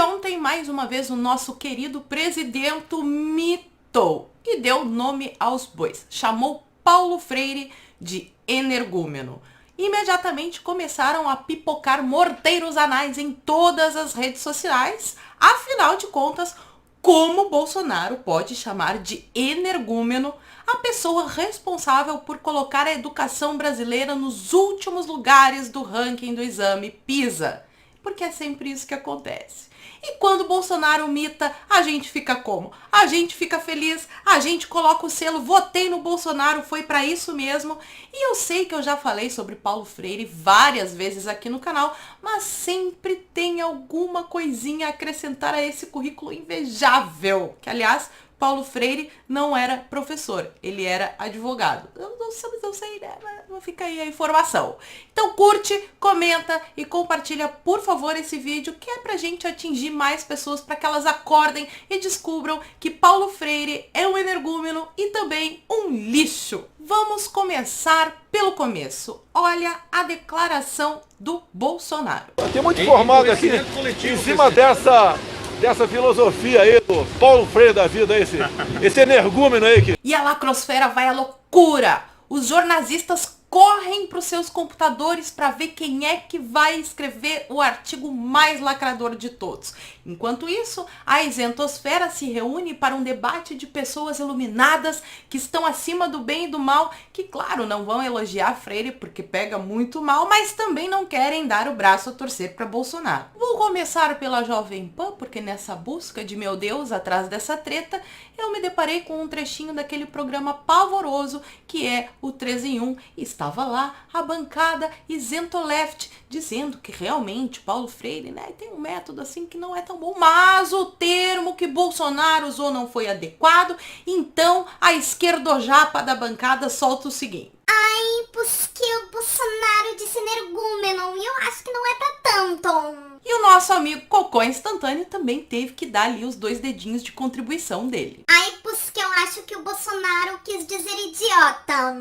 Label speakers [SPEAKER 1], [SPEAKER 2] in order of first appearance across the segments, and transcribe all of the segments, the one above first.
[SPEAKER 1] ontem, mais uma vez, o nosso querido presidente mitou e deu nome aos bois. Chamou Paulo Freire de energúmeno. Imediatamente começaram a pipocar morteiros anais em todas as redes sociais. Afinal de contas, como Bolsonaro pode chamar de energúmeno a pessoa responsável por colocar a educação brasileira nos últimos lugares do ranking do exame PISA? Porque é sempre isso que acontece. E quando Bolsonaro mita, a gente fica como? A gente fica feliz, a gente coloca o selo, votei no Bolsonaro, foi para isso mesmo. E eu sei que eu já falei sobre Paulo Freire várias vezes aqui no canal, mas sempre tem alguma coisinha a acrescentar a esse currículo invejável. Que, aliás, Paulo Freire não era professor, ele era advogado. Eu não sei, né? Mas fica aí a informação. Então curte, comenta e compartilha, por favor, esse vídeo, que é pra gente atingir mais pessoas, para que elas acordem e descubram que Paulo Freire é um energúmeno e também um lixo. Vamos começar pelo começo. Olha a declaração do Bolsonaro.
[SPEAKER 2] Tem muito informado aqui em cima dessa filosofia aí do Paulo Freire da vida, esse energúmeno aí que...
[SPEAKER 1] E a lacrosfera vai à loucura. Os jornalistas correm para os seus computadores para ver quem é que vai escrever o artigo mais lacrador de todos. Enquanto isso, a isentosfera se reúne para um debate de pessoas iluminadas que estão acima do bem e do mal, que, claro, não vão elogiar Freire porque pega muito mal, mas também não querem dar o braço a torcer para Bolsonaro. Vou começar pela Jovem Pan, porque nessa busca de meu Deus atrás dessa treta, eu me deparei com um trechinho daquele programa pavoroso que é o 3 em 1. Estava lá a bancada isento-left dizendo que realmente Paulo Freire, né, tem um método assim que não é tão bom, mas o termo que Bolsonaro usou não foi adequado, então a esquerdojapa da bancada solta o seguinte:
[SPEAKER 3] ai, porque o Bolsonaro disse energúmeno e eu acho que não é pra tanto.
[SPEAKER 1] E o nosso amigo Cocô Instantâneo também teve que dar ali os 2 dedinhos de contribuição dele.
[SPEAKER 3] Ai, porque eu acho que o Bolsonaro quis dizer idiota.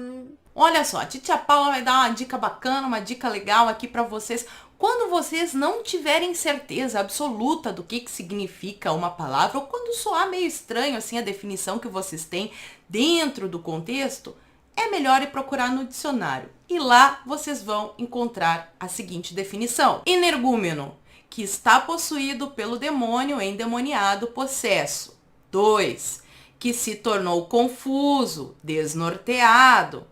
[SPEAKER 1] Olha só, a Titia Paula vai dar uma dica bacana, uma dica legal aqui pra vocês. Quando vocês não tiverem certeza absoluta do que significa uma palavra, ou quando soar meio estranho assim a definição que vocês têm dentro do contexto, é melhor ir procurar no dicionário. E lá vocês vão encontrar a seguinte definição: energúmeno, que está possuído pelo demônio, endemoniado, possesso. 2. Que se tornou confuso, desnorteado.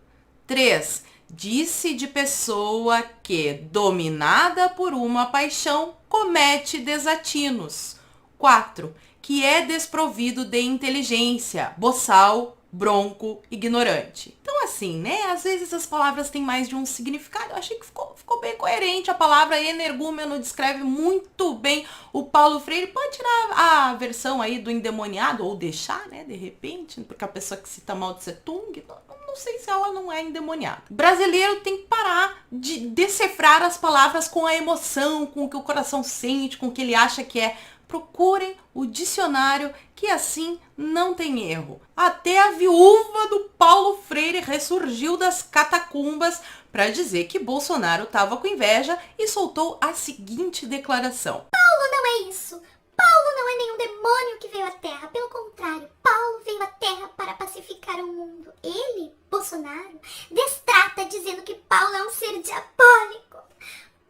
[SPEAKER 1] 3. Disse de pessoa que, dominada por uma paixão, comete desatinos. 4. Que é desprovido de inteligência, boçal, bronco, ignorante. Então assim, né, às vezes as palavras têm mais de um significado. Eu achei que ficou bem coerente. A palavra energúmeno descreve muito bem o Paulo Freire. Pode tirar a versão aí do endemoniado, ou deixar, né, de repente, porque a pessoa que cita Mao Tse Tung, não sei se ela não é endemoniada. O brasileiro tem que parar de decifrar as palavras com a emoção, com o que o coração sente, com o que ele acha que é. Procurem o dicionário, que assim não tem erro. Até a viúva do Paulo Freire ressurgiu das catacumbas para dizer que Bolsonaro estava com inveja e soltou a seguinte declaração:
[SPEAKER 3] Paulo não é isso. Paulo não é nenhum demônio que veio à Terra. Pelo contrário, Paulo veio à Terra para pacificar o mundo. Ele, Bolsonaro, destrata dizendo que Paulo é um ser diabólico.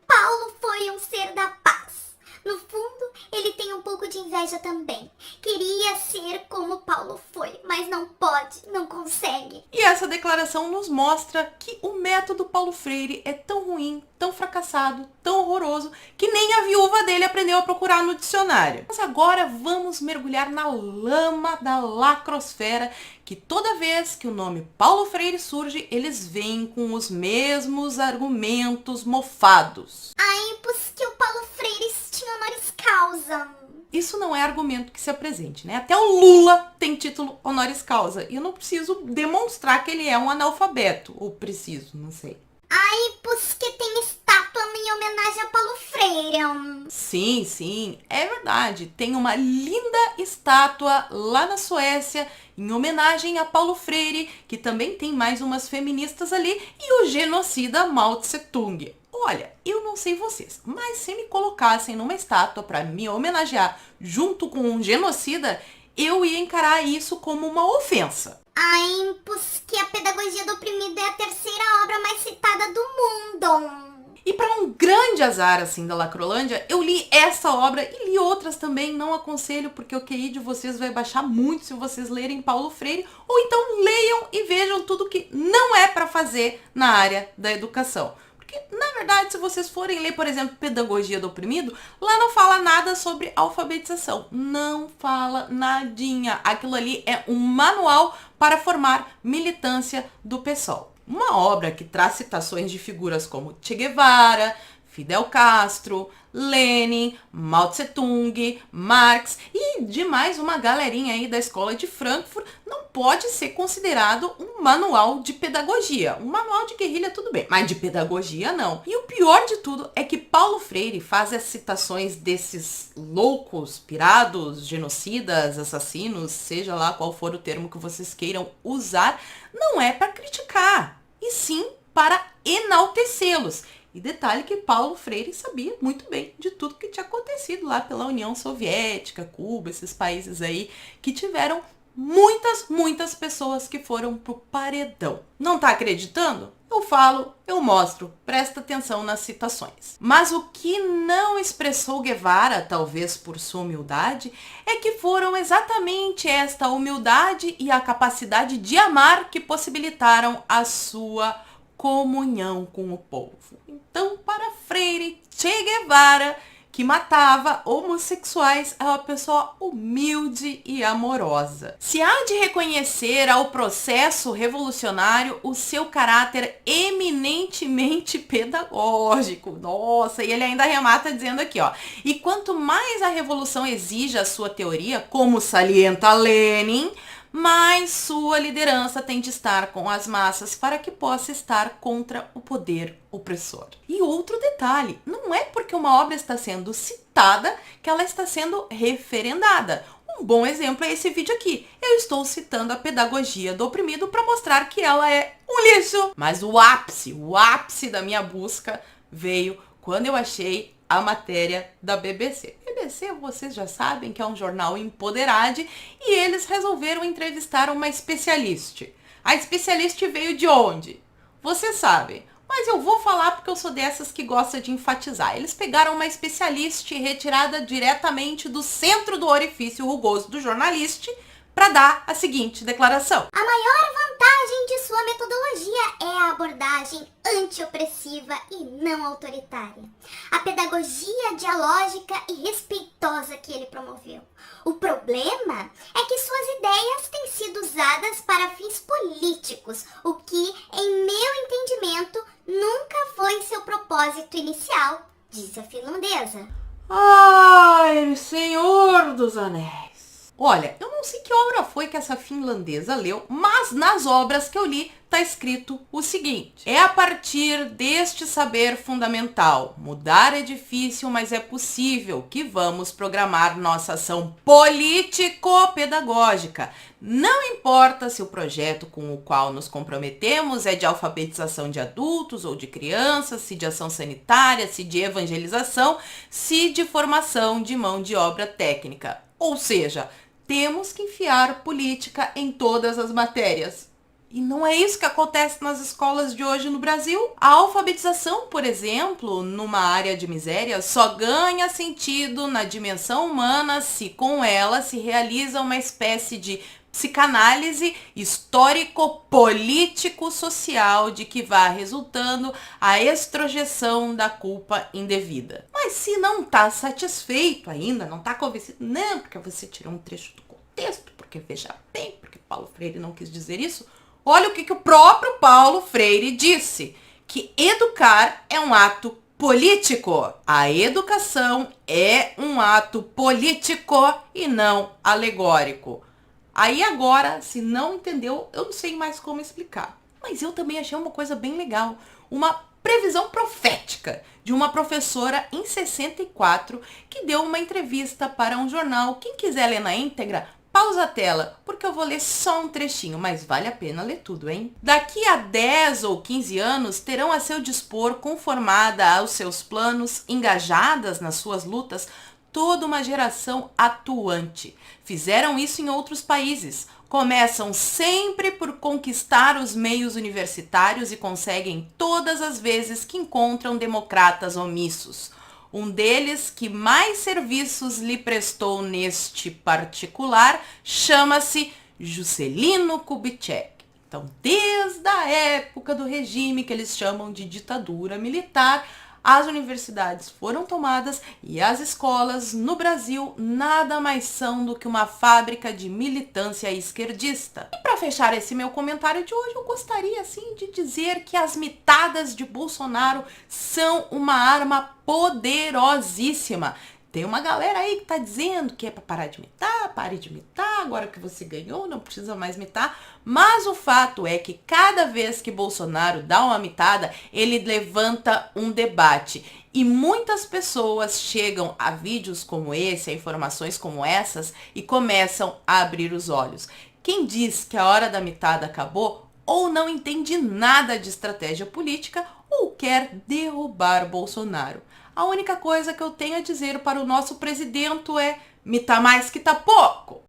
[SPEAKER 3] Paulo foi um ser da paz. No fundo, ele tem um pouco de inveja também. Queria ser como Paulo foi, mas não pode, não consegue.
[SPEAKER 1] E essa declaração nos mostra que o método Paulo Freire é tão ruim, tão fracassado, tão horroroso, que nem a viúva dele aprendeu a procurar no dicionário. Mas agora vamos mergulhar na lama da lacrosfera, que toda vez que o nome Paulo Freire surge, eles vêm com os mesmos argumentos mofados.
[SPEAKER 3] Ai, porque o Paulo Freire tinha honoris causa.
[SPEAKER 1] Isso não é argumento que se apresente, né? Até o Lula tem título honoris causa. E eu não preciso demonstrar que ele é um analfabeto. Ou preciso, não sei.
[SPEAKER 3] Ai, porque tem estátua em homenagem a Paulo Freire.
[SPEAKER 1] Sim, é verdade. Tem uma linda estátua lá na Suécia em homenagem a Paulo Freire, que também tem mais umas feministas ali, e o genocida Mao Tse Tung. Olha, eu não sei vocês, mas se me colocassem numa estátua para me homenagear junto com um genocida, eu ia encarar isso como uma ofensa.
[SPEAKER 3] Ai, pois que a Pedagogia do Oprimido é a terceira obra mais citada do mundo.
[SPEAKER 1] E para um grande azar, assim, da Lacrolândia, eu li essa obra e li outras também, não aconselho, porque o QI de vocês vai baixar muito se vocês lerem Paulo Freire, ou então leiam e vejam tudo que não é para fazer na área da educação. Porque, na verdade, se vocês forem ler, por exemplo, Pedagogia do Oprimido, lá não fala nada sobre alfabetização. Não fala nadinha. Aquilo ali é um manual para formar militância do PSOL. Uma obra que traz citações de figuras como Che Guevara, Fidel Castro, Lenin, Mao Tse Tung, Marx e de mais uma galerinha aí da escola de Frankfurt, não pode ser considerado um manual de pedagogia. Um manual de guerrilha tudo bem, mas de pedagogia não. E o pior de tudo é que Paulo Freire faz as citações desses loucos, pirados, genocidas, assassinos, seja lá qual for o termo que vocês queiram usar, não é para criticar, e sim para enaltecê-los. E detalhe que Paulo Freire sabia muito bem de tudo que tinha acontecido lá pela União Soviética, Cuba, esses países aí que tiveram muitas pessoas que foram pro paredão. Não tá acreditando? Eu falo, eu mostro, presta atenção nas citações. Mas o que não expressou Guevara, talvez por sua humildade, é que foram exatamente esta humildade e a capacidade de amar que possibilitaram a sua comunhão com o povo. Então, para Freire, Che Guevara, que matava homossexuais, é uma pessoa humilde e amorosa. Se há de reconhecer ao processo revolucionário o seu caráter eminentemente pedagógico. Nossa, e ele ainda remata dizendo aqui, ó. E quanto mais a revolução exige a sua teoria, como salienta Lenin, mas sua liderança tem de estar com as massas para que possa estar contra o poder opressor. E outro detalhe, não é porque uma obra está sendo citada que ela está sendo referendada. Um bom exemplo é esse vídeo aqui. Eu estou citando a Pedagogia do Oprimido para mostrar que ela é um lixo. Mas o ápice da minha busca veio quando eu achei a matéria da BBC. BBC, vocês já sabem que é um jornal empoderado e eles resolveram entrevistar uma especialista. A especialista veio de onde? Vocês sabem, mas eu vou falar porque eu sou dessas que gosta de enfatizar. Eles pegaram uma especialista retirada diretamente do centro do orifício rugoso do jornalista para dar a seguinte declaração.
[SPEAKER 3] A maior vantagem de sua metodologia é a abordagem antiopressiva e não autoritária. A pedagogia dialógica e respeitosa que ele promoveu. O problema é que suas ideias têm sido usadas para fins políticos, o que, em meu entendimento, nunca foi seu propósito inicial, disse a finlandesa.
[SPEAKER 1] Ai, Senhor dos Anéis. Olha, eu não sei que obra foi que essa finlandesa leu, mas nas obras que eu li está escrito o seguinte. É a partir deste saber fundamental, mudar é difícil, mas é possível, que vamos programar nossa ação político-pedagógica. Não importa se o projeto com o qual nos comprometemos é de alfabetização de adultos ou de crianças, se de ação sanitária, se de evangelização, se de formação de mão de obra técnica. Ou seja, temos que enfiar política em todas as matérias. E não é isso que acontece nas escolas de hoje no Brasil. A alfabetização, por exemplo, numa área de miséria, só ganha sentido na dimensão humana se com ela se realiza uma espécie de psicanálise histórico-político-social de que vá resultando a extrojeção da culpa indevida. Mas se não está satisfeito ainda, não está convencido, não, porque você tirou um trecho do contexto, porque veja bem, porque Paulo Freire não quis dizer isso, olha o que o próprio Paulo Freire disse, que educar é um ato político. A educação é um ato político e não alegórico. Aí agora, se não entendeu, eu não sei mais como explicar. Mas eu também achei uma coisa bem legal. Uma previsão profética de uma professora em 64 que deu uma entrevista para um jornal. Quem quiser ler na íntegra, Pausa a tela, porque eu vou ler só um trechinho, mas vale a pena ler tudo, hein? Daqui a 10 ou 15 anos, terão a seu dispor, conformada aos seus planos, engajadas nas suas lutas, toda uma geração atuante. Fizeram isso em outros países. Começam sempre por conquistar os meios universitários e conseguem todas as vezes que encontram democratas omissos. Um deles que mais serviços lhe prestou neste particular chama-se Juscelino Kubitschek. Então, desde a época do regime que eles chamam de ditadura militar, as universidades foram tomadas e as escolas no Brasil nada mais são do que uma fábrica de militância esquerdista. E para fechar esse meu comentário de hoje, eu gostaria assim de dizer que as mitadas de Bolsonaro são uma arma poderosíssima. Tem uma galera aí que tá dizendo que é para parar de mitar, pare de mitar, agora que você ganhou, não precisa mais mitar. Mas o fato é que cada vez que Bolsonaro dá uma mitada, ele levanta um debate. E muitas pessoas chegam a vídeos como esse, a informações como essas, e começam a abrir os olhos. Quem diz que a hora da mitada acabou, ou não entende nada de estratégia política, ou quer derrubar Bolsonaro. A única coisa que eu tenho a dizer para o nosso presidente é: mita mais que tá pouco.